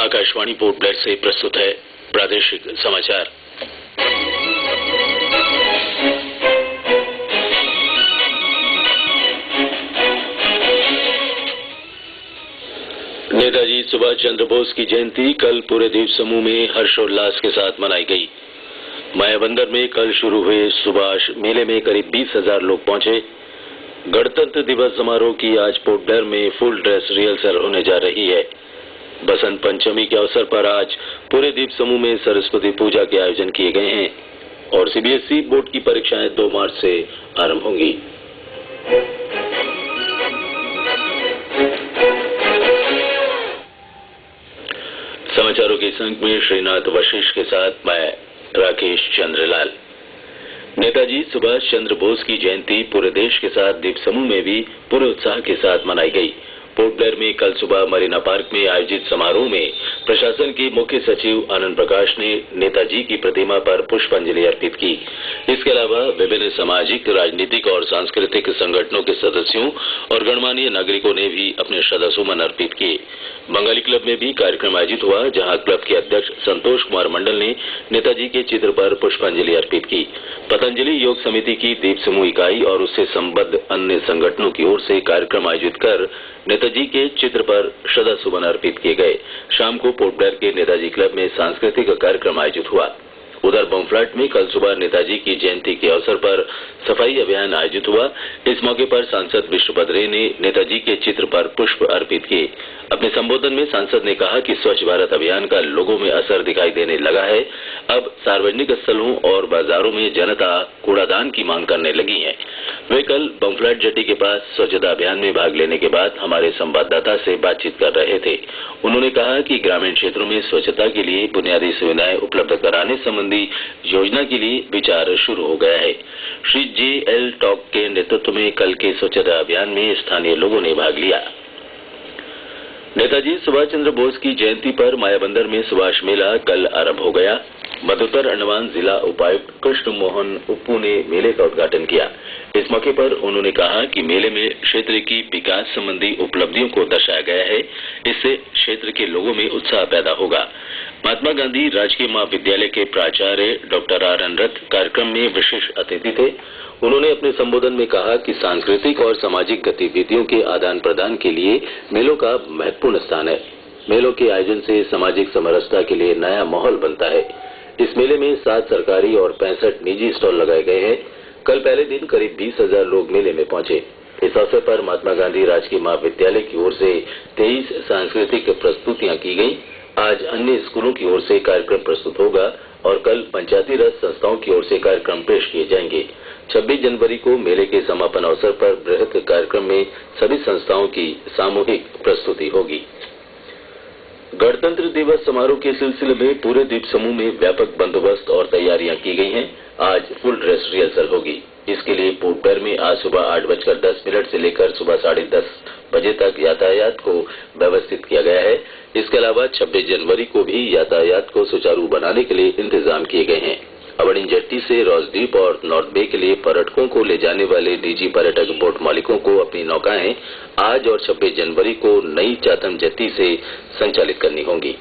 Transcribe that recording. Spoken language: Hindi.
आकाशवाणी पोर्ट ब्लेयर से प्रस्तुत है प्रादेशिक समाचार। नेताजी सुभाष चंद्र बोस की जयंती कल पूरे द्वीप समूह में हर्षोल्लास के साथ मनाई गई। मायाबंदर में कल शुरू हुए सुभाष मेले में करीब 20,000 लोग पहुंचे। गणतंत्र दिवस समारोह की आज पोर्ट ब्लेयर में फुल ड्रेस रिहर्सल होने जा रही है। बसंत पंचमी के अवसर पर आज पूरे द्वीप समूह में सरस्वती पूजा के आयोजन किए गए हैं और सीबीएसई बोर्ड की परीक्षाएं 2 मार्च से आरंभ होंगी। समाचारों के संग में श्रीनाथ वशिष्ठ के साथ मैं राकेश चंद्रलाल। नेताजी सुभाष चंद्र बोस की जयंती पूरे देश के साथ द्वीप समूह में भी पूरे उत्साह के साथ मनाई गई। पोर्ट ब्लेयर में कल सुबह मरीना पार्क में आयोजित समारोह में प्रशासन के मुख्य सचिव आनंद प्रकाश ने नेताजी की प्रतिमा पर पुष्पांजलि अर्पित की। इसके अलावा विभिन्न सामाजिक, राजनीतिक और सांस्कृतिक संगठनों के सदस्यों और गणमान्य नागरिकों ने भी अपने श्रद्धासुमन अर्पित किए। बंगाली क्लब में भी कार्यक्रम आयोजित हुआ, जहां क्लब के अध्यक्ष संतोष कुमार मंडल ने नेताजी के चित्र पर पुष्पांजलि अर्पित की। पतंजलि योग समिति की द्वीप समूह इकाई और उससे संबद्ध अन्य संगठनों की ओर से कार्यक्रम आयोजित कर नेताजी के चित्र पर श्रद्धासुमन अर्पित किए गए। शाम को पोर्ट ब्लेयर के नेताजी क्लब में सांस्कृतिक कार्यक्रम आयोजित हुआ। उधर बमफ्लैट में कल सुबह नेताजी की जयंती के अवसर पर सफाई अभियान आयोजित हुआ। इस मौके पर सांसद विष्णु बद्रे ने नेताजी के चित्र पर पुष्प अर्पित किए। अपने संबोधन में सांसद ने कहा कि स्वच्छ भारत अभियान का लोगों में असर दिखाई देने लगा है। अब सार्वजनिक स्थलों और बाजारों में जनता कूड़ादान की मांग करने लगी है। वे कल बमफ्लैट जेटी के पास स्वच्छता अभियान में भाग लेने के बाद हमारे संवाददाता से बातचीत कर रहे थे। उन्होंने कहा कि ग्रामीण क्षेत्रों में स्वच्छता के लिए बुनियादी सुविधाएं उपलब्ध कराने संबंधी योजना के लिए विचार शुरू हो गया है। श्री JL टॉक के नेतृत्व में कल के स्वच्छता अभियान में स्थानीय लोगों ने भाग लिया। नेताजी सुभाष चंद्र बोस की जयंती पर मायाबंदर में सुभाष मेला कल आरंभ हो गया। मधुकर अंडमान जिला उपायुक्त कृष्ण मोहन उप्पू ने मेले का उद्घाटन किया। इस मौके पर उन्होंने कहा कि मेले में क्षेत्र की विकास संबंधी उपलब्धियों को दर्शाया गया है। इससे क्षेत्र के लोगों में उत्साह पैदा होगा। महात्मा गांधी राजकीय महाविद्यालय के प्राचार्य डॉक्टर RN रथ कार्यक्रम में विशेष अतिथि थे। उन्होंने अपने संबोधन में कहा कि सांस्कृतिक और सामाजिक गतिविधियों के आदान प्रदान के लिए मेलों का महत्वपूर्ण स्थान है। मेलों के आयोजन से सामाजिक समरसता के लिए नया माहौल बनता है। इस मेले में 7 सरकारी और 65 निजी स्टॉल लगाए गए हैं। कल पहले दिन करीब 20,000 लोग मेले में पहुंचे। इस अवसर पर महात्मा गांधी राजकीय महाविद्यालय की ओर से 23 सांस्कृतिक प्रस्तुतियां की गई। आज अन्य स्कूलों की ओर से कार्यक्रम प्रस्तुत होगा और कल पंचायती राज संस्थाओं की ओर से कार्यक्रम पेश किए जाएंगे। 26 जनवरी को मेले के समापन अवसर पर बृहत कार्यक्रम में सभी संस्थाओं की सामूहिक प्रस्तुति होगी। गणतंत्र दिवस समारोह के सिलसिले में पूरे द्वीप समूह में व्यापक बंदोबस्त और तैयारियां की गई हैं। आज फुल ड्रेस रिहर्सल होगी। इसके लिए पोर्ट ब्लेयर में आज सुबह 8:10 से लेकर सुबह 10:30 बजे तक यातायात को व्यवस्थित किया गया है। इसके अलावा 26 जनवरी को भी यातायात को सुचारू बनाने के लिए इंतजाम किए गए हैं। अबड़िन जेट्टी से रॉसद्वीप और नॉर्थ बे के लिए पर्यटकों को ले जाने वाले निजी पर्यटक बोट मालिकों को अपनी नौकाएं आज और 26 जनवरी को नई चाथम जेट्टी से संचालित करनी होंगी।